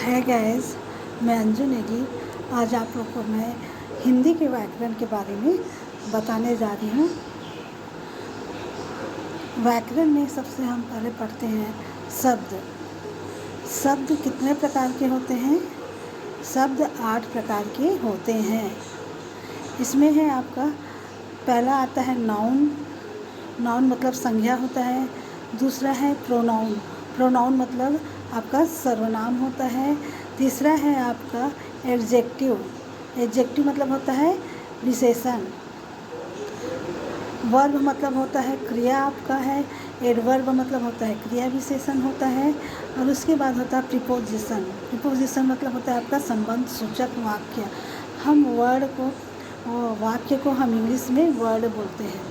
है गाइस, मैं अंजू नेगी। आज आप लोग को मैं हिंदी के व्याकरण के बारे में बताने जा रही हूँ। व्याकरण में सबसे हम पहले पढ़ते हैं शब्द। शब्द कितने प्रकार के होते हैं? शब्द 8 प्रकार के होते हैं। इसमें है आपका पहला आता है नाउन। नाउन मतलब संज्ञा होता है। दूसरा है प्रोनाउन। प्रोनाउन मतलब आपका सर्वनाम होता है। तीसरा है आपका एडजेक्टिव। एडजेक्टिव मतलब होता है विशेषण। वर्ब मतलब होता है क्रिया आपका है। एडवर्ब मतलब होता है क्रिया विशेषण होता है। और उसके बाद होता है प्रीपोजिशन। प्रीपोजिशन मतलब होता है आपका संबंध सूचक वाक्य। हम वर्ड को वाक्य को हम इंग्लिश में वर्ड बोलते हैं।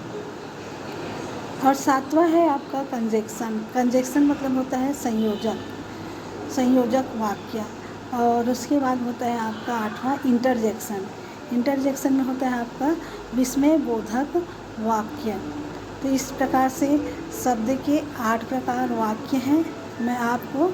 और सातवां है आपका कंजक्शन। कंजक्शन मतलब होता है संयोजक, संयोजक वाक्य। और उसके बाद होता है आपका आठवां इंटरजेक्शन। इंटरजेक्शन में होता है आपका विस्मय बोधक वाक्य। तो इस प्रकार से शब्द के 8 प्रकार वाक्य हैं। मैं आपको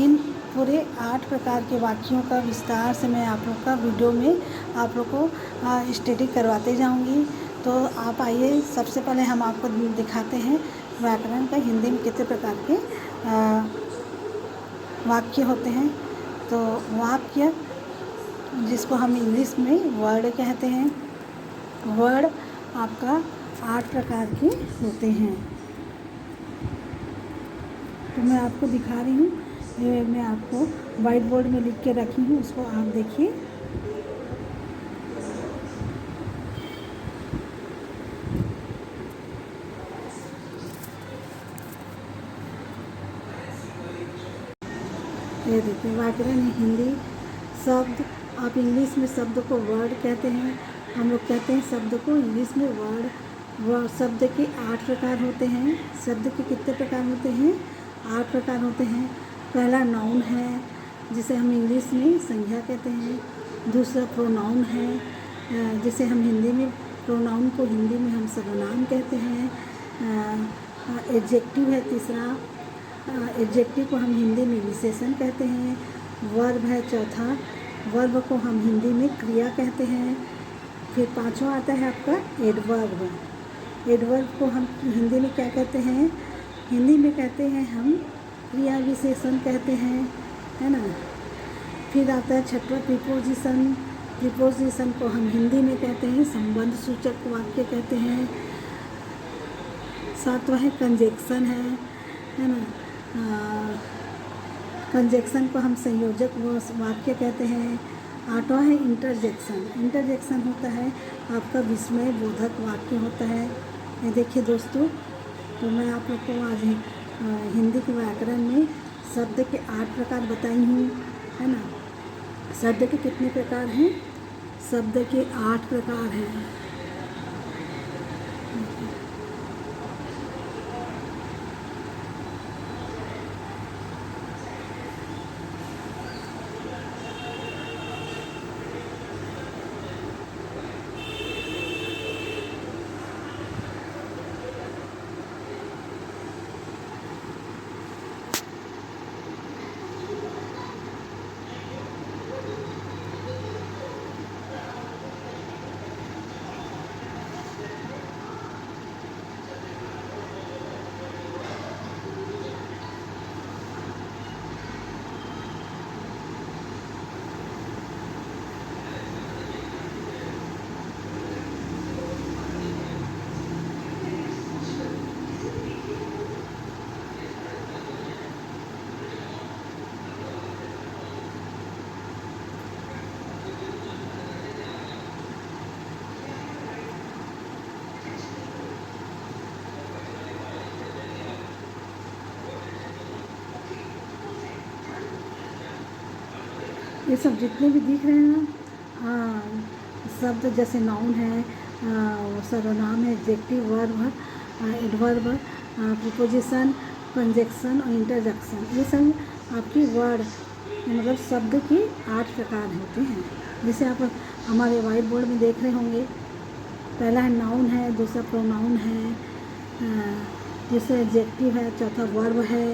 इन पूरे 8 प्रकार के वाक्यों का विस्तार से मैं आप लोग का वीडियो में आप लोग को स्टडी करवाते जाऊंगी। तो आप आइए, सबसे पहले हम आपको दिखाते हैं व्याकरण का हिंदी में कितने प्रकार के वाक्य होते हैं। तो वाक्य जिसको हम इंग्लिश में वर्ड कहते हैं, वर्ड आपका 8 प्रकार के होते हैं। तो मैं आपको दिखा रही हूँ, ये मैं आपको वाइट बोर्ड में लिख के रखी हूँ, उसको आप देखिए। ये देखिए व्याकरण हिंदी शब्द। आप इंग्लिश में शब्द को वर्ड कहते हैं, हम लोग कहते हैं शब्द को इंग्लिश में वर्ड। शब्द के 8 प्रकार होते हैं। शब्द के कितने प्रकार होते हैं? 8 प्रकार होते हैं। पहला नाउन है, जिसे हम इंग्लिश में संज्ञा कहते हैं। दूसरा प्रोनाउन है, जिसे हम हिंदी में प्रोनाउन को हिंदी में हम सर्वनाम कहते हैं। एडजेक्टिव है तीसरा। एडजेक्टिव को हम हिंदी में विशेषण कहते हैं। वर्ब है चौथा, वर्ब को हम हिंदी में क्रिया कहते हैं। फिर पांचवा आता है आपका एडवर्ब। एडवर्ब को हम हिंदी में क्या कहते हैं? हिंदी में कहते हैं हम क्रिया विशेषण कहते हैं, है ना। फिर आता है छठवां प्रीपोजिशन। प्रीपोजिशन को हम हिंदी में कहते हैं संबंध सूचक वाक्य कहते हैं। सातवां है कंजक्शन है ना। कंजक्शन को हम संयोजक वाक्य कहते हैं। आठवां है इंटरजेक्शन। इंटरजेक्शन होता है आपका विस्मय बोधक वाक्य होता है। ये देखिए दोस्तों, तो मैं आप लोग को आज हिंदी के व्याकरण में शब्द के 8 प्रकार बताई हूँ, है ना। शब्द के कितने प्रकार हैं? शब्द के 8 प्रकार हैं। ये सब जितने भी दिख रहे हैं ना, शब्द जैसे नाउन है, सर्वनाम है, adjective, verb, adverb, preposition, conjunction और इंटरजेक्शन, ये सब आपकी वर्ड मतलब शब्द के 8 प्रकार होते हैं। जैसे आप हमारे वाइट बोर्ड में देख रहे होंगे, पहला है नाउन है, दूसरा प्रोनाउन है, तीसरा एडजेक्टिव है, चौथा वर्ब है,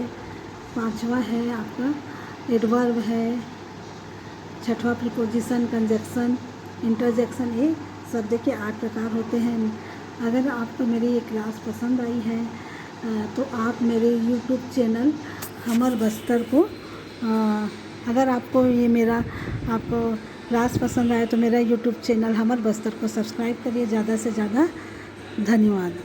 पांचवा है आपका एडवर्ब है, छठवां प्रीपोजिशन, कंजक्शन, इंटरजेक्शन, ये शब्द के 8 प्रकार होते हैं। अगर आपको मेरी ये क्लास पसंद आई है तो आप मेरे यूट्यूब चैनल हमर बस्तर को अगर आपको ये मेरा आपको क्लास पसंद आए तो मेरा यूट्यूब चैनल हमर बस्तर को सब्सक्राइब करिए ज़्यादा से ज़्यादा। धन्यवाद।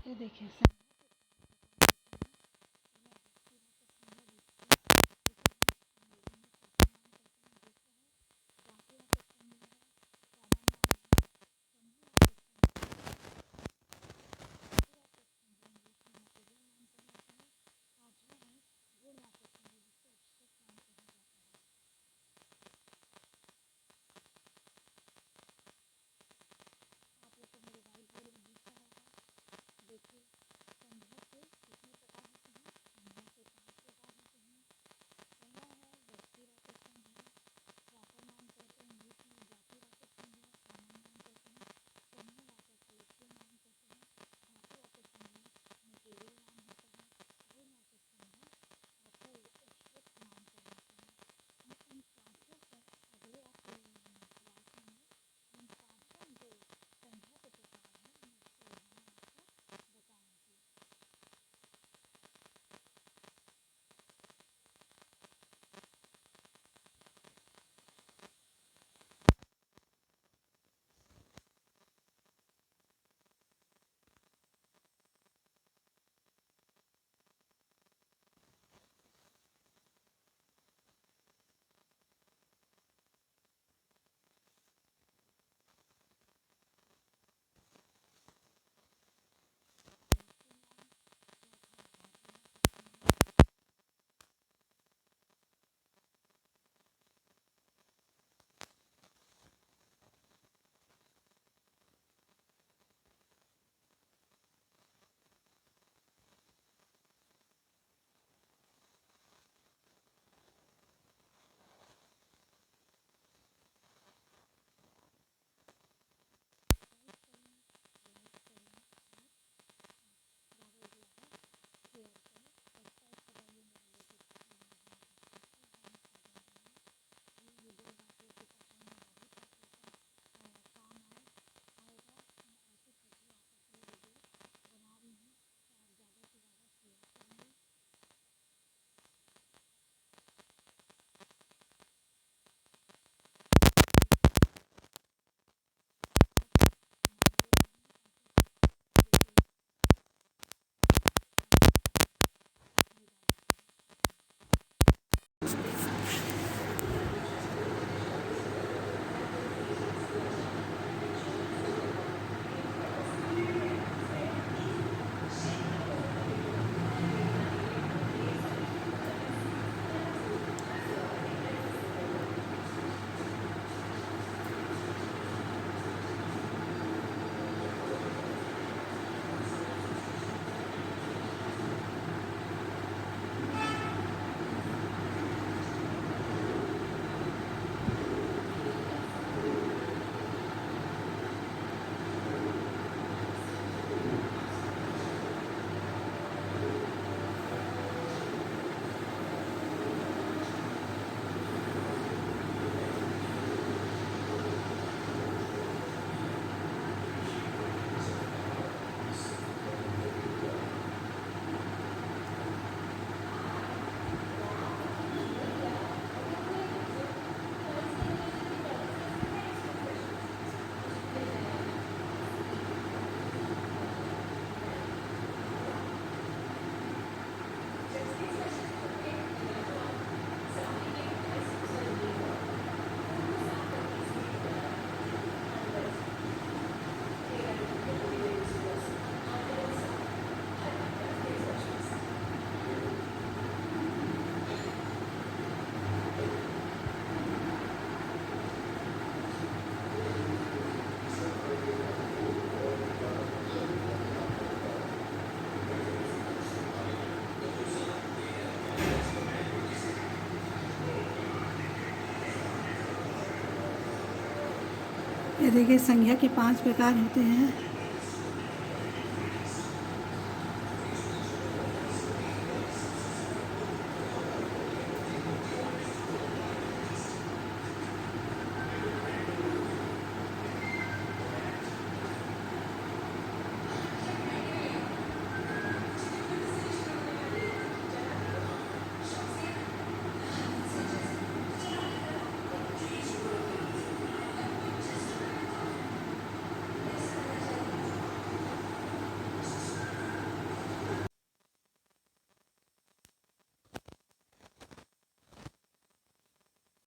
ये देखिए देखिए संज्ञा के 5 प्रकार होते हैं।